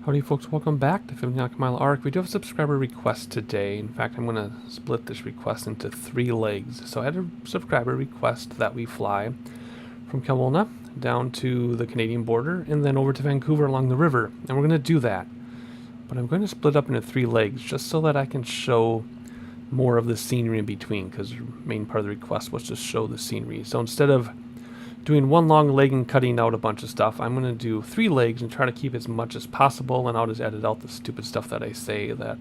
Howdy folks, welcome back to 59 Mile Arc. We do have a subscriber request today. In fact, I'm going to split this request into 3 legs. So I had a subscriber request that we fly from Kelowna down to the Canadian border and then over to Vancouver along the river. And we're going to do that. But I'm going to split up into 3 legs just so that I can show more of the scenery in between, because the main part of the request was to show the scenery. So instead of doing 1 long leg and cutting out a bunch of stuff, I'm going to do 3 legs and try to keep as much as possible, and I'll just edit out the stupid stuff that I say that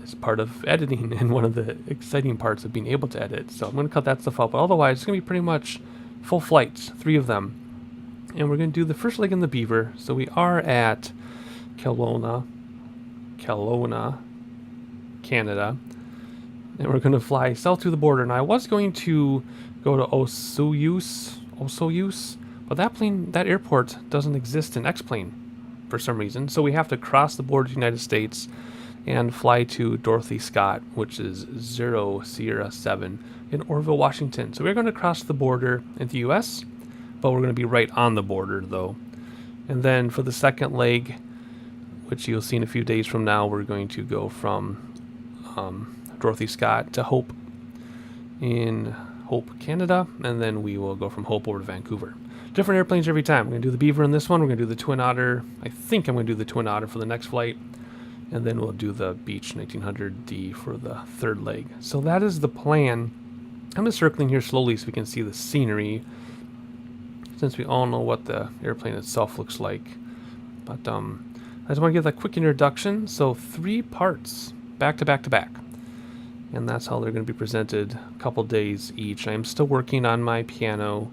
is part of editing and one of the exciting parts of being able to edit. So I'm going to cut that stuff out, but otherwise it's going to be pretty much full flights, 3 of them. And we're going to do the first leg in the Beaver. So we are at Kelowna, Canada, and we're going to fly south to the border. And I was going to go to Osoyoos, but that airport doesn't exist in X-plane for some reason. So we have to cross the border to the United States and fly to Dorothy Scott, which is 0 Sierra 7 in Orville, Washington. So we're going to cross the border into the U.S., but we're going to be right on the border though. And then for the second leg, which you'll see in a few days from now, we're going to go from Dorothy Scott to Hope in Hope, Canada, and then we will go from Hope over to Vancouver. Different airplanes every time. We're going to do the Beaver in this one. We're going to do the Twin Otter. I think I'm going to do the Twin Otter for the next flight, and then we'll do the Beech 1900D for the third leg. So that is the plan. I'm just circling here slowly so we can see the scenery, since we all know what the airplane itself looks like. But I just want to give that quick introduction. So 3 parts, back to back to back. And that's how they're going to be presented, a couple days each. I am still working on my piano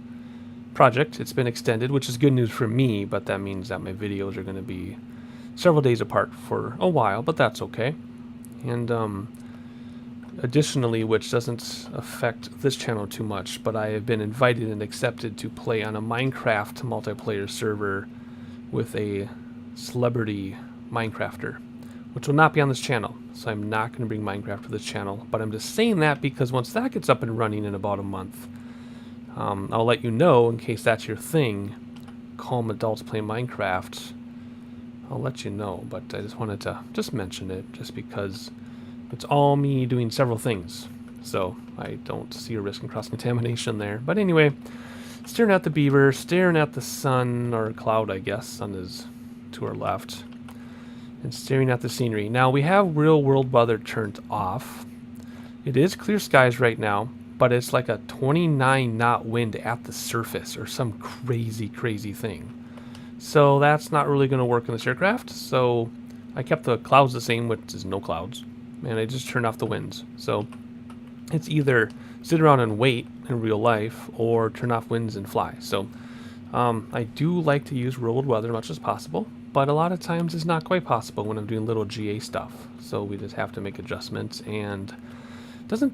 project. It's been extended, which is good news for me, but that means that my videos are going to be several days apart for a while, but that's okay. And additionally, which doesn't affect this channel too much, but I have been invited and accepted to play on a Minecraft multiplayer server with a celebrity Minecrafter, which will not be on this channel. So I'm not going to bring Minecraft to this channel, but I'm just saying that because once that gets up and running in about a month, I'll let you know in case that's your thing. Calm adults play Minecraft. I'll let you know, but I just wanted to just mention it just because it's all me doing several things. So I don't see a risk in cross-contamination there. But anyway, staring at the Beaver, staring at the sun, or cloud, I guess. Sun is to our left. And staring at the scenery. Now we have real world weather turned off. It is clear skies right now, but it's like a 29 knot wind at the surface or some crazy thing. So that's not really going to work in this aircraft. So I kept the clouds the same, which is no clouds, and I just turned off the winds. So it's either sit around and wait in real life or turn off winds and fly. So I do like to use real world weather as much as possible, but a lot of times it's not quite possible when I'm doing little GA stuff. So we just have to make adjustments, and doesn't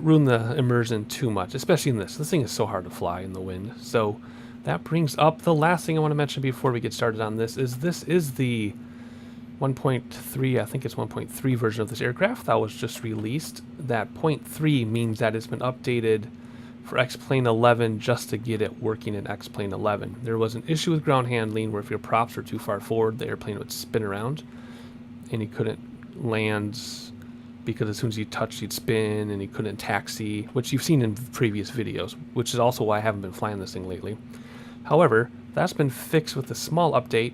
ruin the immersion too much, especially in this. This thing is so hard to fly in the wind. So that brings up the last thing I want to mention before we get started on this is the 1.3, I think it's 1.3 version of this aircraft that was just released. That 0.3 means that it's been updated for X-Plane 11 just to get it working in X-Plane 11. There was an issue with ground handling where if your props were too far forward, the airplane would spin around and you couldn't land because as soon as you touched, you'd spin, and you couldn't taxi, which you've seen in previous videos, which is also why I haven't been flying this thing lately. However, that's been fixed with a small update,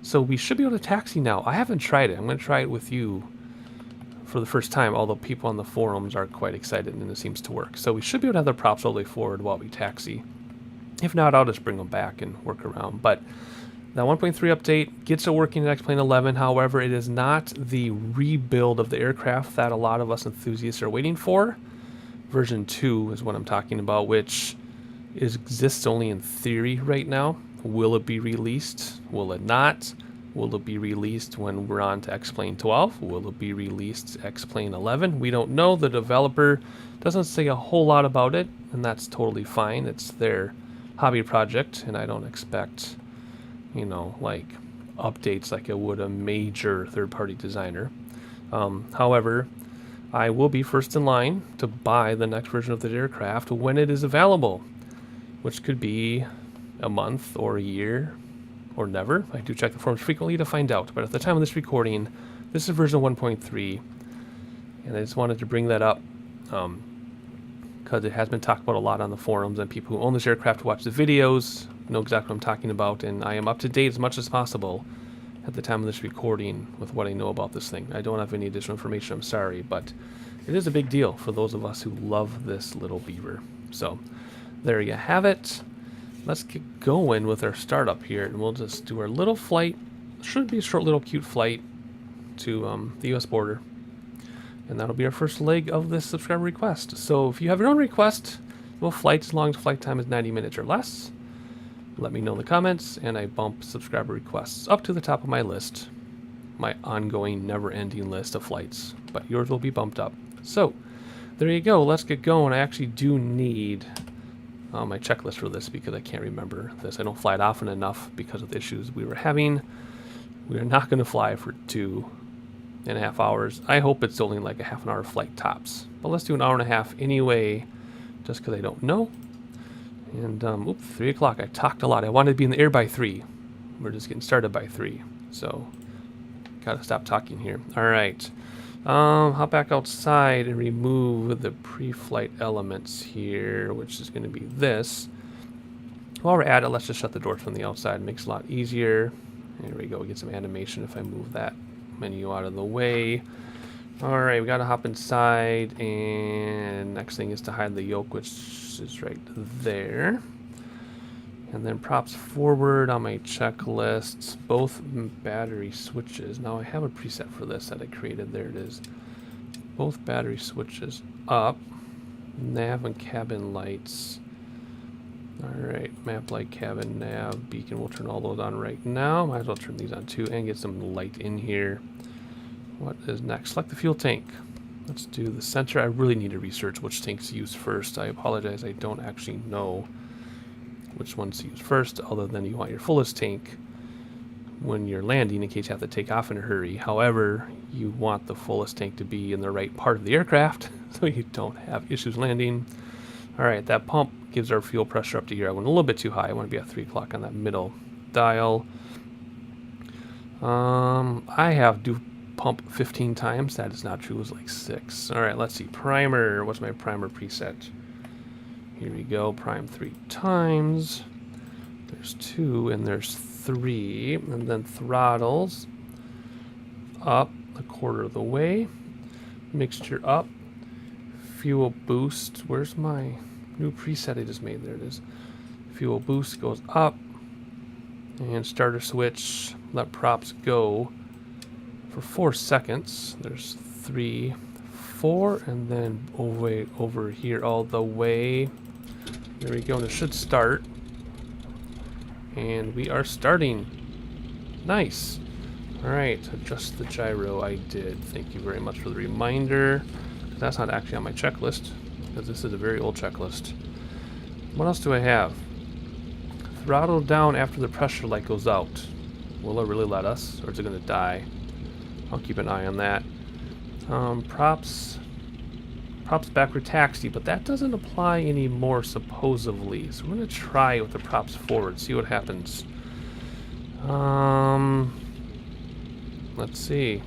so we should be able to taxi now. I haven't tried it. I'm going to try it with you for the first time, although people on the forums are quite excited and it seems to work. So we should be able to have the props all the way forward while we taxi. If not, I'll just bring them back and work around. But that 1.3 update gets it working in X-Plane 11. However, it is not the rebuild of the aircraft that a lot of us enthusiasts are waiting for. Version 2 is what I'm talking about, which exists only in theory right now. Will it be released? Will it not? Will it be released when we're on to X-Plane 12? Will it be released X-Plane 11? We don't know. The developer doesn't say a whole lot about it, and that's totally fine. It's their hobby project, and I don't expect, like updates like it would a major third-party designer. However, I will be first in line to buy the next version of the aircraft when it is available, which could be a month or a year or never. I do check the forums frequently to find out, but at the time of this recording, this is version 1.3, and I just wanted to bring that up because it has been talked about a lot on the forums, and people who own this aircraft watch the videos know exactly what I'm talking about, and I am up to date as much as possible at the time of this recording with what I know about this thing. I don't have any additional information, I'm sorry, but it is a big deal for those of us who love this little Beaver. So there you have it. Let's get going with our startup here, and we'll just do our little flight. Should be a short little cute flight to the US border, and that'll be our first leg of this subscriber request. So if you have your own request, little flights as long as flight time is 90 minutes or less, let me know in the comments, and I bump subscriber requests up to the top of my list, my ongoing never-ending list of flights, but yours will be bumped up. So there you go. Let's get going. I actually do need my checklist for this because I can't remember this. I don't fly it often enough because of the issues we were having. We are not going to fly for 2.5 hours. I hope it's only like a half an hour flight tops, but let's do an hour and a half anyway, just because I don't know. And, oops, 3 o'clock. I talked a lot. I wanted to be in the air by 3. We're just getting started by 3. So, gotta stop talking here. Alright. Hop back outside and remove the pre-flight elements here, which is going to be this. While we're at it, let's just shut the doors from the outside. It makes it a lot easier. There we go. We get some animation if I move that menu out of the way. Alright, we gotta hop inside, and next thing is to hide the yoke, which is right there. And then props forward on my checklist, both battery switches. Now I have a preset for this that I created. There it is. Both battery switches up. Nav and cabin lights. Alright, map light, cabin, nav, beacon. We'll turn all those on right now. Might as well turn these on too and get some light in here. What is next? Select the fuel tank. Let's do the center. I really need to research which tanks to use first. I apologize, I don't actually know which ones to use first, other than you want your fullest tank when you're landing in case you have to take off in a hurry. However, you want the fullest tank to be in the right part of the aircraft so you don't have issues landing. Alright, that pump gives our fuel pressure up to here. I went a little bit too high. I want to be at 3 o'clock on that middle dial. I have do pump 15 times. That is not true. It was like 6. Alright, let's see. Primer. What's my primer preset? Here we go. Prime 3 times. There's 2 and there's 3. And then throttles up a quarter of the way. Mixture up. Fuel boost. Where's my new preset I just made? There it is. Fuel boost goes up. And starter switch. Let props go for 4 seconds. There's 3, 4, and then over here all the way. There we go, and it should start. And we are starting. Nice. Alright, adjust the gyro. I did. Thank you very much for the reminder. That's not actually on my checklist, because this is a very old checklist. What else do I have? Throttle down after the pressure light goes out. Will it really let us, or is it going to die? I'll keep an eye on that. Props backward taxi, but that doesn't apply anymore supposedly. So we're going to try it with the props forward, see what happens. Let's see.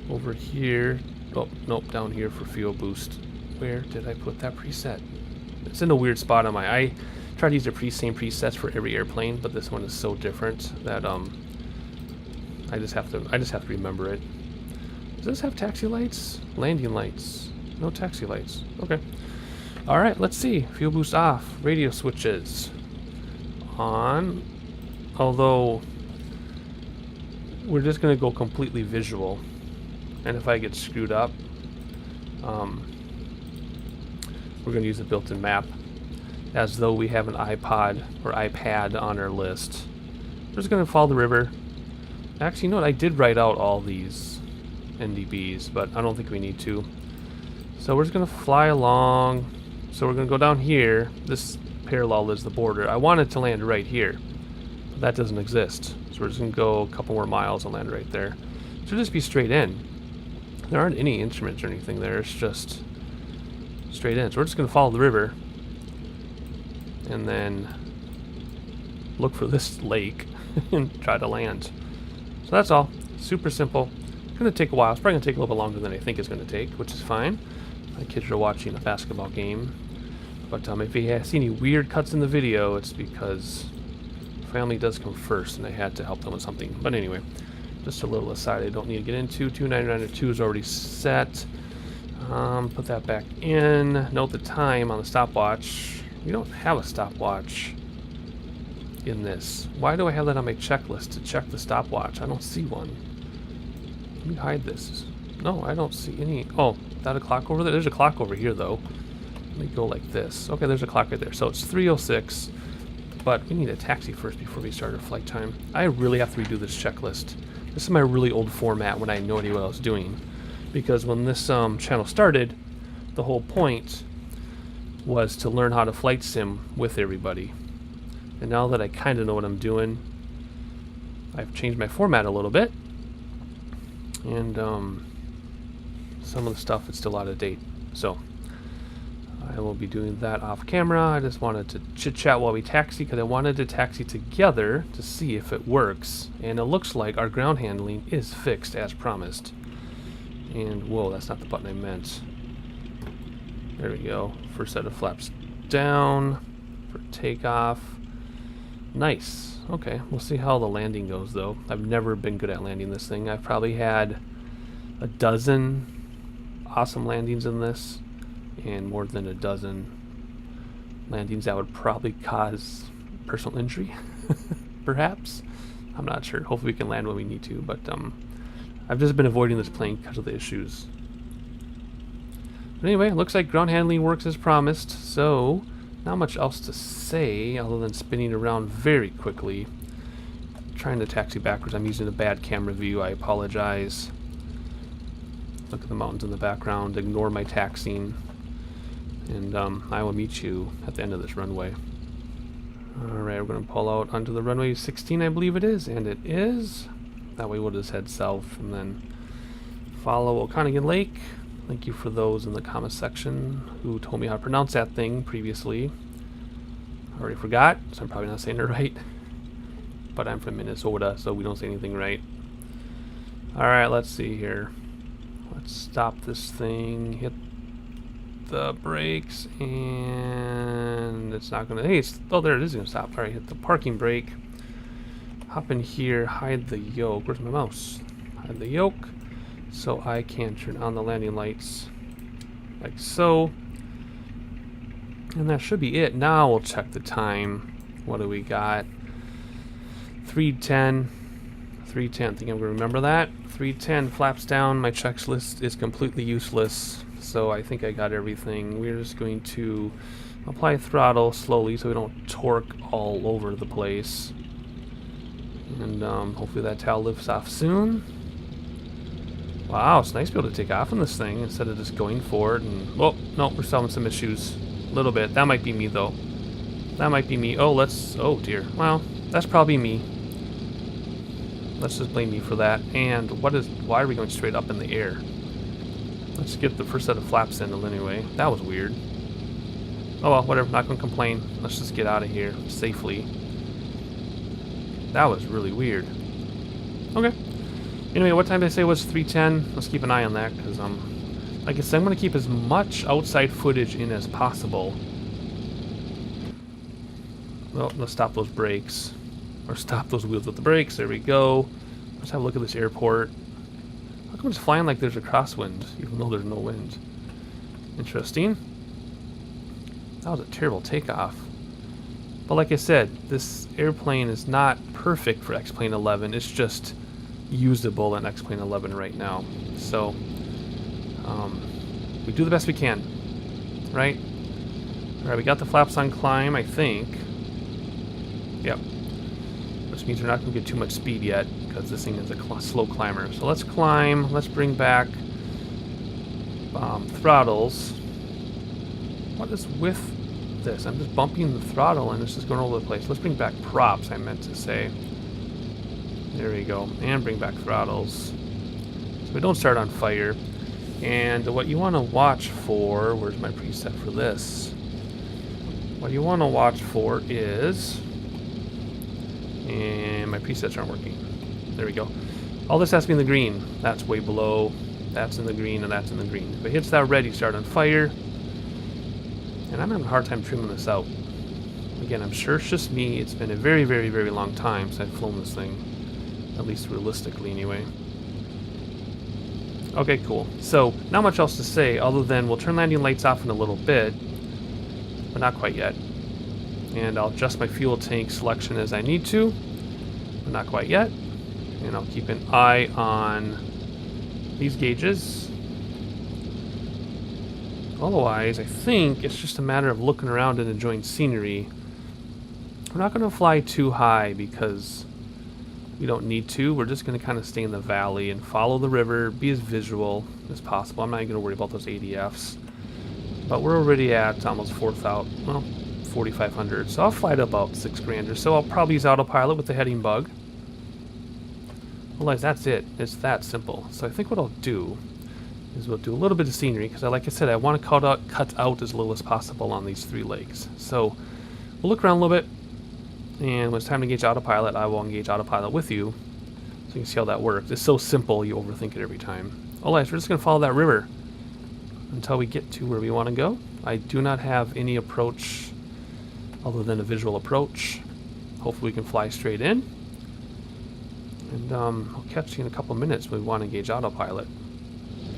Over here. Oh, nope, down here for fuel boost. Where did I put that preset? It's in a weird spot on my... I try to use the same presets for every airplane, but this one is so different that I just have to remember it. Does this have taxi lights? Landing lights. No taxi lights. Okay. Alright, let's see. Fuel boost off. Radio switches on. Although we're just gonna go completely visual. And if I get screwed up, we're gonna use a built-in map as though we have an iPod or iPad on our list. We're just gonna follow the river. Actually, you know what? I did write out all these NDBs, but I don't think we need to. So we're just going to fly along. So we're going to go down here. This parallel is the border. I wanted to land right here, but that doesn't exist. So we're just going to go a couple more miles and land right there. So just be straight in. There aren't any instruments or anything there. It's just straight in. So we're just going to follow the river and then look for this lake. and try to land. So that's all. Super simple. It's going to take a while. It's probably going to take a little bit longer than I think it's going to take, which is fine. My kids are watching a basketball game. But if you see any weird cuts in the video, it's because family does come first and I had to help them with something. But anyway, just a little aside I don't need to get into. 299.2 is already set. Put that back in. Note the time on the stopwatch. We don't have a stopwatch in this. Why do I have that on my checklist to check the stopwatch? I don't see one. Let me hide this. No, I don't see any. Oh, is that a clock over there? There's a clock over here though. Let me go like this. Okay, there's a clock right there. So it's 3:06, but we need a taxi first before we start our flight time. I really have to redo this checklist. This is my really old format when I had no idea what I was doing. Because when this channel started, the whole point was to learn how to flight sim with everybody. And now that I kind of know what I'm doing, I've changed my format a little bit. And some of the stuff is still out of date. So I will be doing that off camera. I just wanted to chit chat while we taxi because I wanted to taxi together to see if it works. And it looks like our ground handling is fixed as promised. And whoa, that's not the button I meant. There we go. First set of flaps down for takeoff. Nice. Okay, we'll see how the landing goes though. I've never been good at landing this thing. I've probably had a dozen awesome landings in this and more than a dozen landings that would probably cause personal injury. Perhaps. I'm not sure. Hopefully we can land when we need to, but I've just been avoiding this plane because of the issues. But anyway, it looks like ground handling works as promised, so not much else to say other than spinning around very quickly. Trying to taxi backwards. I'm using a bad camera view. I apologize. Look at the mountains in the background. Ignore my taxiing. And I will meet you at the end of this runway. Alright, we're going to pull out onto the runway 16, I believe it is. And it is. That way we'll just head south and then follow Okanagan Lake. Thank you for those in the comment section who told me how to pronounce that thing previously. I already forgot, so I'm probably not saying it right. But I'm from Minnesota, so we don't say anything right. Alright, let's see here. Let's stop this thing, hit the brakes, and it's not gonna, hey, oh, there it is gonna stop. Alright, hit the parking brake. Hop in here, hide the yoke. Where's my mouse? Hide the yoke so I can turn on the landing lights like so. And that should be it. Now we'll check the time. What do we got? 3:10. 3:10. I think I'm going to remember that. 3:10 flaps down. My checklist is completely useless. So I think I got everything. We're just going to apply throttle slowly so we don't torque all over the place. And hopefully that tail lifts off soon. Wow, it's nice to be able to take off on this thing instead of just going for it. And oh, no, we're still having some issues. A little bit. That might be me though. That might be me. Oh, oh dear. Well, that's probably me. Let's just blame me for that. And why are we going straight up in the air? Let's get the first set of flaps in anyway. That was weird. Oh well, whatever, not gonna complain. Let's just get out of here safely. That was really weird. Okay. Anyway, what time did I say was 3:10? Let's keep an eye on that, because like I said, I'm gonna keep as much outside footage in as possible. Well, let's stop those brakes. Or stop those wheels with the brakes. There we go. Let's have a look at this airport. How come it's flying like there's a crosswind, even though there's no wind? Interesting. That was a terrible takeoff. But like I said, this airplane is not perfect for X-Plane 11. It's just usable in X-Plane 11 right now. So, we do the best we can. Right? Alright, we got the flaps on climb, I think. Yep. Which means we're not going to get too much speed yet, because this thing is a slow climber. So let's climb. Let's bring back throttles. What is with this? I'm just bumping the throttle and it's just going all over the place. Let's bring back props, I meant to say. There we go. And bring back throttles. So we don't start on fire. And what you want to watch for... Where's my preset for this? What you want to watch for is... And my presets aren't working. There we go. All this has to be in the green. That's way below. That's in the green, and that's in the green. If it hits that red, you start on fire. And I'm having a hard time trimming this out. Again, I'm sure it's just me. It's been a very, very, very long time since I've flown this thing. At least realistically, anyway. Okay, cool. So, not much else to say other than we'll turn landing lights off in a little bit. But not quite yet. And I'll adjust my fuel tank selection as I need to. But not quite yet. And I'll keep an eye on these gauges. Otherwise, I think it's just a matter of looking around and enjoying scenery. We're not going to fly too high because we don't need to. We're just going to kind of stay in the valley and follow the river, be as visual as possible. I'm not even going to worry about those ADFs. But we're already at almost 4,000, well, 4,500. So I'll fly to about 6 grand or so. I'll probably use autopilot with the heading bug. Otherwise, that's it. It's that simple. So I think what I'll do is we'll do a little bit of scenery because, like I said, I want to cut out as little as possible on these 3 legs. So we'll look around a little bit, and when it's time to engage autopilot, I will engage autopilot with you so you can see how that works. It's so simple, you overthink it every time. Otherwise, we're just going to follow that river until we get to where we want to go. I do not have any approach other than a visual approach. Hopefully we can fly straight in. And I'll catch you in a couple minutes when we want to engage autopilot.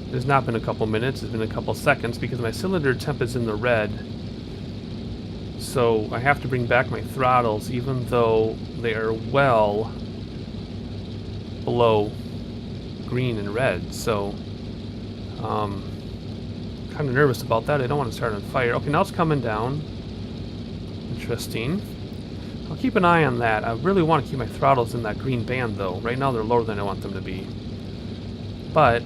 It has not been a couple minutes, it's been a couple seconds because my cylinder temp is in the red. So I have to bring back my throttles even though they are well below green and red. So kind of nervous about that. I don't want to start on fire. Okay, now it's coming down. Interesting. I'll keep an eye on that. I really want to keep my throttles in that green band though. Right now they're lower than I want them to be. But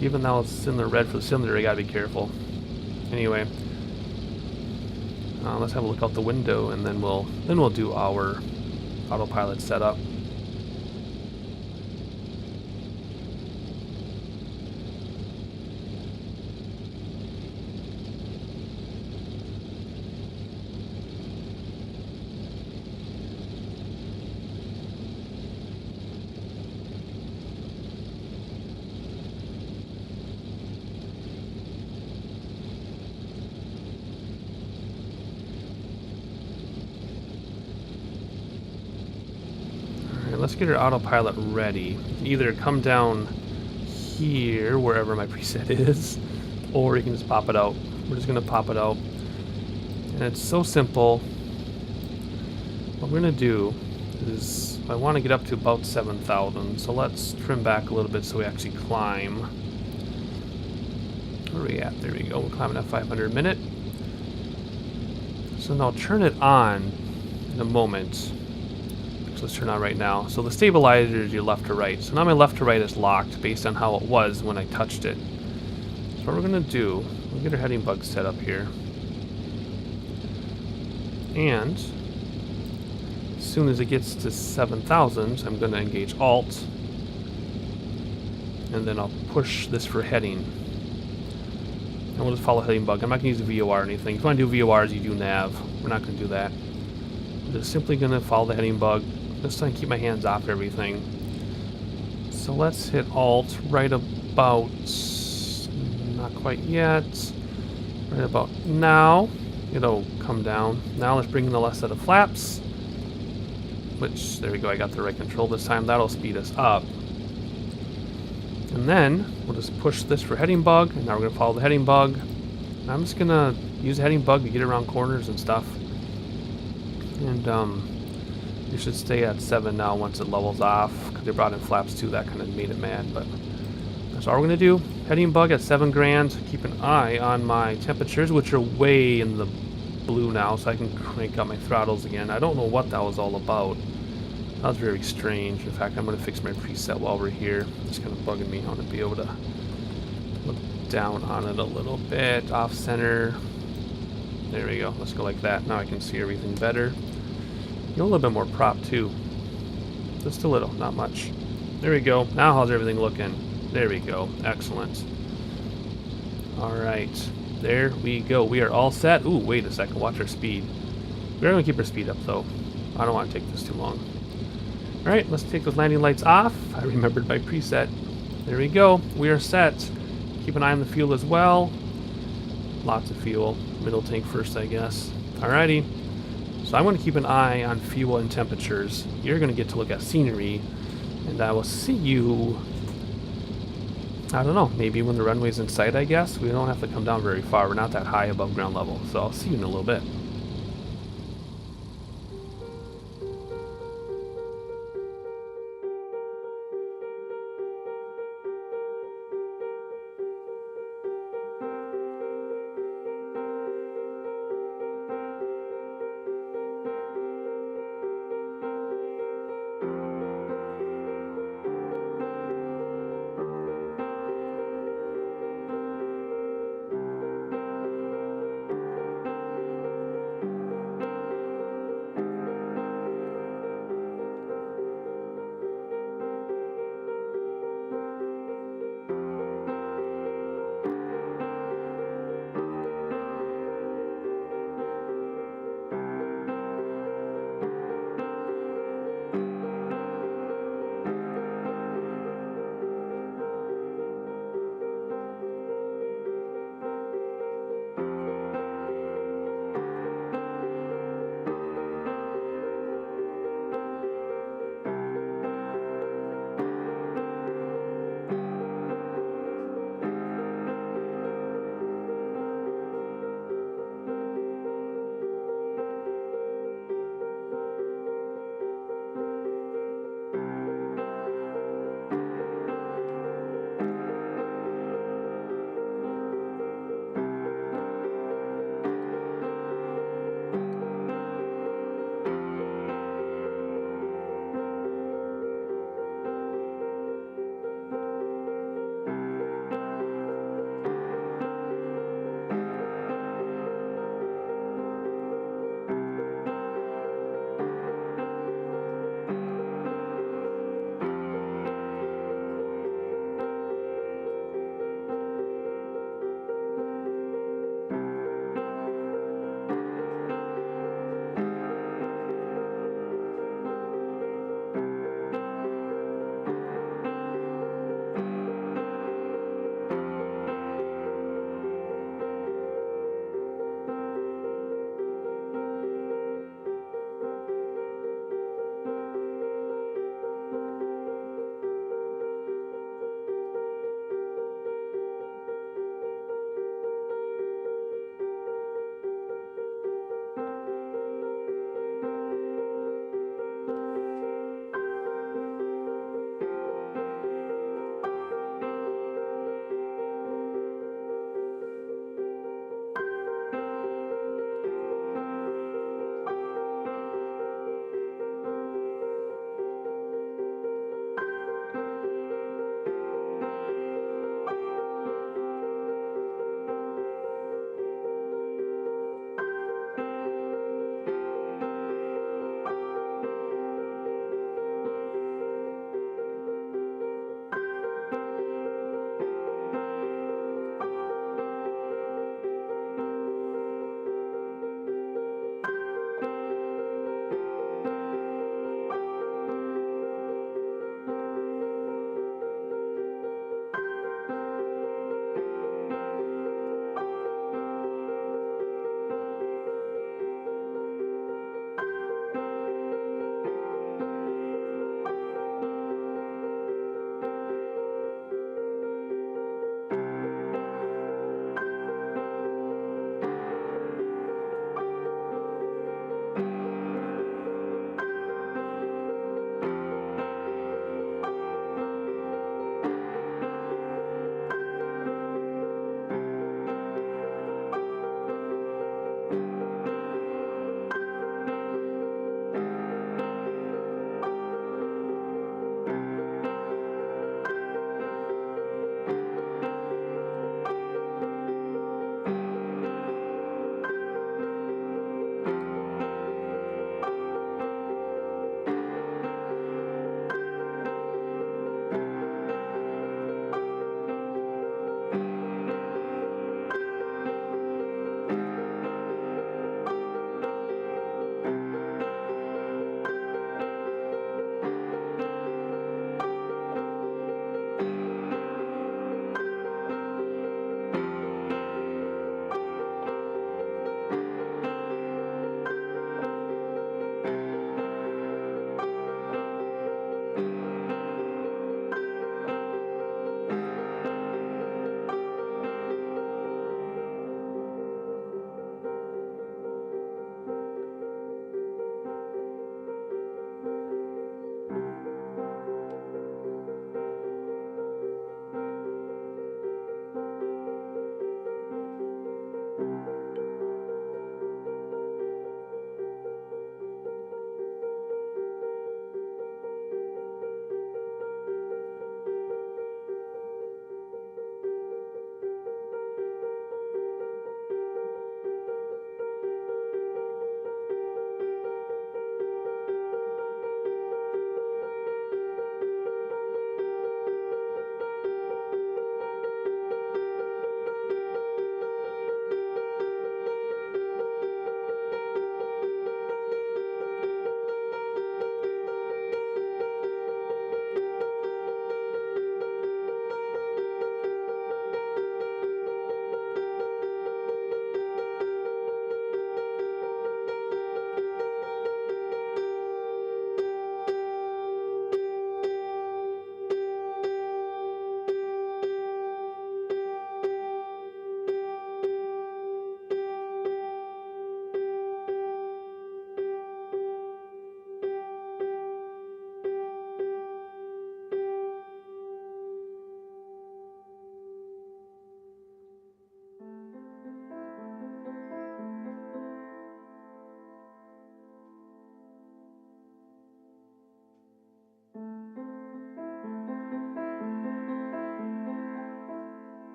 even though it's in the red for the cylinder, I gotta be careful. Anyway, let's have a look out the window, and then we'll do our autopilot setup. Let's get our autopilot ready. Either come down here, wherever my preset is, or you can just pop it out. We're just going to pop it out. And it's so simple. What we're going to do is, I want to get up to about 7,000, so let's trim back a little bit so we actually climb. Where are we at? There we go. We're climbing at 500 a minute. So now I'll turn it on in a moment. So let's turn on right now. So the stabilizer is your left to right. So now my left to right is locked based on how it was when I touched it. So what we're going to do, we'll get our heading bug set up here. And as soon as it gets to 7,000, I'm going to engage Alt. And then I'll push this for heading. And we'll just follow heading bug. I'm not going to use a VOR or anything. If you want to do VORs, you do nav. We're not going to do that. I'm just simply going to follow the heading bug. This time keep my hands off everything. So let's hit Alt right about, not quite yet, right about now. It'll come down. Now let's bring in the left set of flaps, which, there we go, I got the right control this time. That'll speed us up. And then we'll just push this for heading bug, and now we're going to follow the heading bug. And I'm just going to use the heading bug to get around corners and stuff. And you should stay at 7 now once it levels off, because they brought in flaps too. That kind of made it mad, but that's all we're going to do. Heading bug at 7 grand. Keep an eye on my temperatures, which are way in the blue now, so I can crank up my throttles again. I don't know what that was all about. That was very strange. In fact, I'm going to fix my preset while we're here. It's kind of bugging me. I want to be able to look down on it a little bit. Off center. There we go. Let's go like that. Now I can see everything better. A little bit more prop too. Just a little, not much. There we go. Now how's everything looking? There we go. Excellent. Alright. There we go. We are all set. Ooh, wait a second. Watch our speed. We're going to keep our speed up though. I don't want to take this too long. Alright, let's take those landing lights off. I remembered my preset. There we go. We are set. Keep an eye on the fuel as well. Lots of fuel. Middle tank first, I guess. Alrighty. So I'm going to keep an eye on fuel and temperatures. You're going to get to look at scenery. And I will see you... I don't know, maybe when the runway's in sight, I guess. We don't have to come down very far. We're not that high above ground level. So I'll see you in a little bit.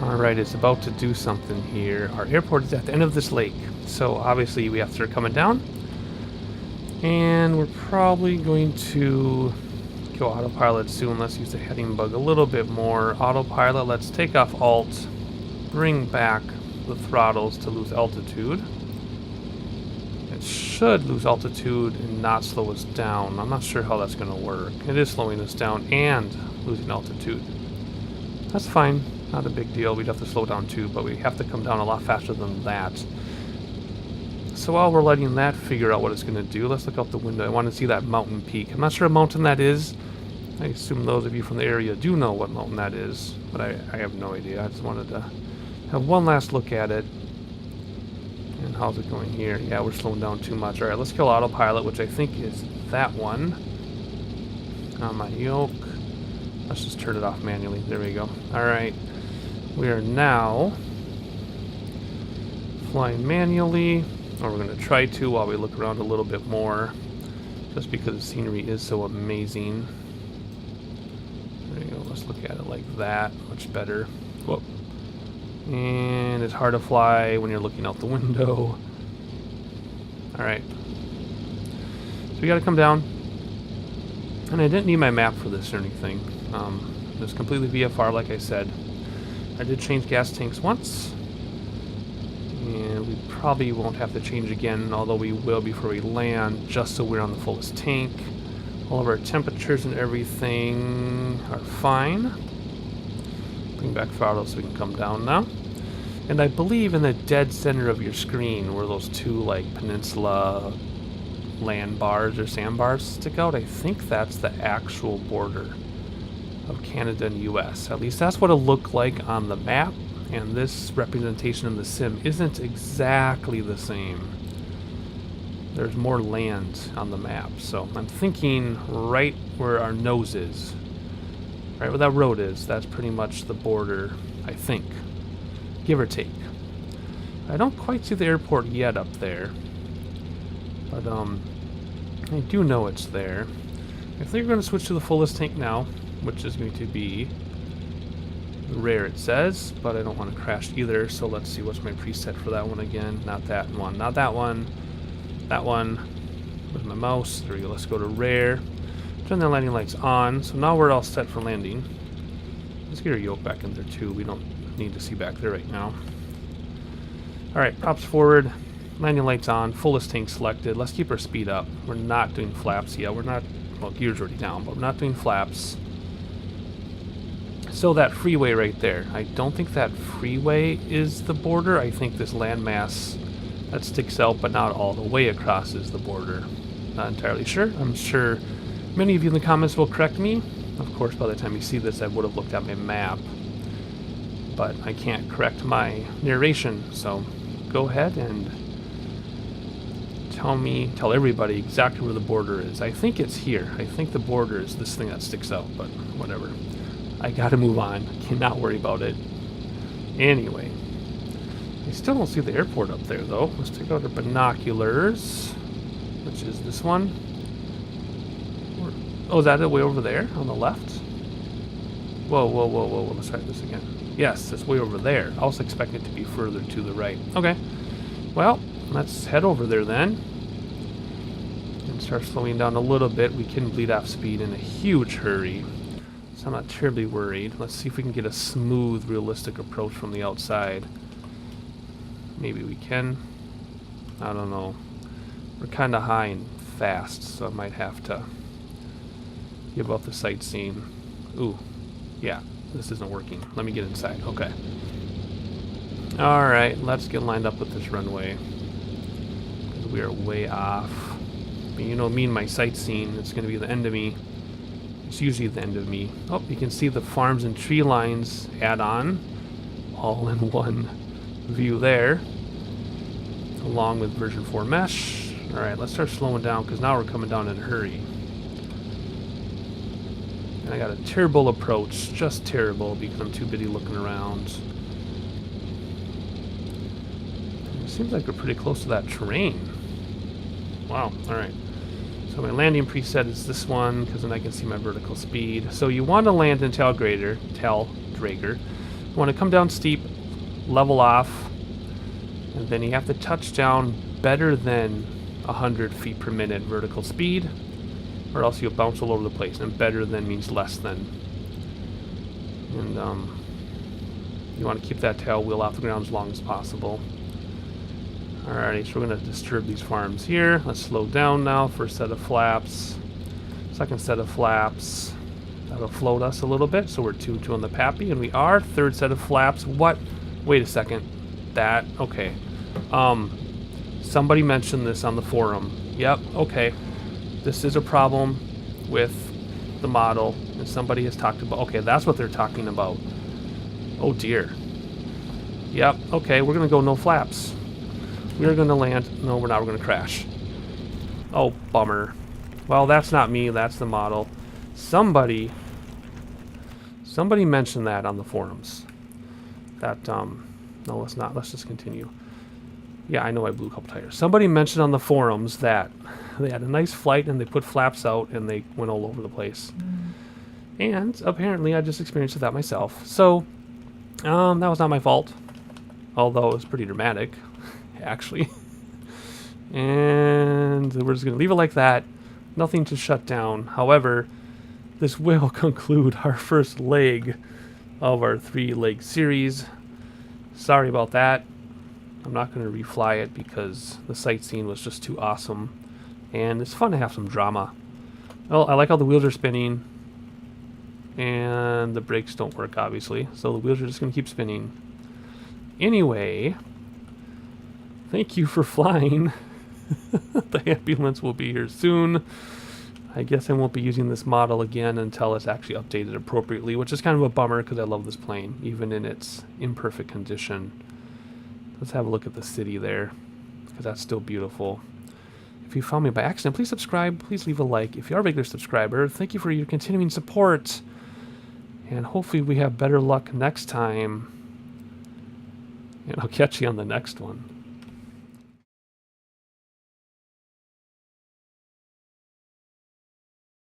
Alright, it's about to do something here. Our airport is at the end of this lake, so obviously we have to start coming down. And we're probably going to go autopilot soon. Let's use the heading bug a little bit more. Autopilot, let's take off Alt, bring back the throttles to lose altitude. It should lose altitude and not slow us down. I'm not sure how that's going to work. It is slowing us down and losing altitude. That's fine. Not a big deal. We'd have to slow down too, but we have to come down a lot faster than that. So while we're letting that figure out what it's going to do, let's look out the window. I want to see that mountain peak. I'm not sure what mountain that is. I assume those of you from the area do know what mountain that is, but I have no idea. I just wanted to have one last look at it. And how's it going here? Yeah, we're slowing down too much. Alright, let's kill autopilot, which I think is that one. On my yoke. Let's just turn it off manually. There we go. Alright. We are now flying manually, or we're going to try to while we look around a little bit more, just because the scenery is so amazing. There you go. Let's look at it like that. Much better. Whoop. And it's hard to fly when you're looking out the window. Alright. So we got to come down. And I didn't need my map for this or anything. It's completely VFR, like I said. I did change gas tanks once. And we probably won't have to change again, although we will before we land, just so we're on the fullest tank. All of our temperatures and everything are fine. Bring back throttle so we can come down now. And I believe in the dead center of your screen where those two like peninsula land bars or sandbars stick out, I think that's the actual border of Canada and US. At least that's what it looked like on the map, and this representation in the sim isn't exactly the same. There's more land on the map, so I'm thinking right where our nose is, right where that road is, that's pretty much the border, I think, give or take. I don't quite see the airport yet up there, but I do know it's there. I think we're going to switch to the fullest tank now, which is going to be rare, it says, but I don't want to crash either, so let's see what's my preset for that one again. Not that one, not that one, that one. Where's my mouse? There we go. Let's go to rare. Turn the landing lights on, so now we're all set for landing. Let's get our yoke back in there too. We don't need to see back there right now. Alright, props forward, landing lights on, fullest tank selected. Let's keep our speed up. We're not doing flaps yet. We're not, well, gear's already down, but we're not doing flaps. So that freeway right there, I don't think that freeway is the border. I think this landmass that sticks out but not all the way across is the border. Not entirely sure. I'm sure many of you in the comments will correct me. Of course, by the time you see this, I would have looked at my map. But I can't correct my narration, so go ahead and tell everybody exactly where the border is. I think it's here. I think the border is this thing that sticks out, but whatever. I gotta move on. Cannot worry about it. Anyway. I still don't see the airport up there, though. Let's take out our binoculars, which is this one. Oh, is that it way over there on the left? Whoa, whoa, whoa, whoa, whoa. Let's try this again. Yes, it's way over there. I was expecting it to be further to the right. Okay. Well, let's head over there then. And start slowing down a little bit. We can bleed off speed in a huge hurry. So I'm not terribly worried. Let's see if we can get a smooth, realistic approach from the outside. Maybe we can. I don't know. We're kind of high and fast, so I might have to give up the sightseeing. Ooh. Yeah, this isn't working. Let me get inside. Okay. Alright, let's get lined up with this runway. Because we are way off. But you know me and my sightseeing, it's going to be the end of me. It's usually the end of me. Oh, you can see the farms and tree lines add-on. All in one view there. Along with version 4 mesh. Alright, let's start slowing down because now we're coming down in a hurry. And I got a terrible approach, just terrible because I'm too busy looking around. It seems like we're pretty close to that terrain. Wow, alright. So my landing preset is this one because then I can see my vertical speed. So you want to land in tail Drager You want to come down steep, level off, and then you have to touch down better than 100 feet per minute vertical speed, or else you'll bounce all over the place. And better than means less than. And you want to keep that tail wheel off the ground as long as possible. Alrighty, so we're going to disturb these farms here. Let's slow down now. First set of flaps. Second set of flaps. That'll float us a little bit, so we're 2-2 on the Pappy, and we are. Third set of flaps. What? Wait a second. That, okay. Somebody mentioned this on the forum. Yep, okay. This is a problem with the model, and somebody has talked about, okay, that's what they're talking about. Oh dear. Yep, okay, we're gonna go no flaps. We're gonna land, no we're not, we're gonna crash. Oh, bummer. Well, that's not me, that's the model. Somebody mentioned that on the forums. That, no, let's not. Let's just continue. Yeah, I know I blew a couple tires. Somebody mentioned on the forums that they had a nice flight and they put flaps out and they went all over the place. And apparently I just experienced that myself. So, that was not my fault. Although it was pretty dramatic, actually. And we're just going to leave it like that. Nothing to shut down. However, this will conclude our first leg of our 3-leg series. Sorry about that. I'm not going to refly it because the sightseeing was just too awesome. And it's fun to have some drama. Well, I like how the wheels are spinning. And the brakes don't work, obviously. So the wheels are just going to keep spinning. Anyway, thank you for flying. The ambulance will be here soon. I guess I won't be using this model again until it's actually updated appropriately, which is kind of a bummer because I love this plane, even in its imperfect condition. Let's have a look at the city there, because that's still beautiful. If you found me by accident, please subscribe, please leave a like. If you are a regular subscriber, thank you for your continuing support. And hopefully we have better luck next time. And I'll catch you on the next one.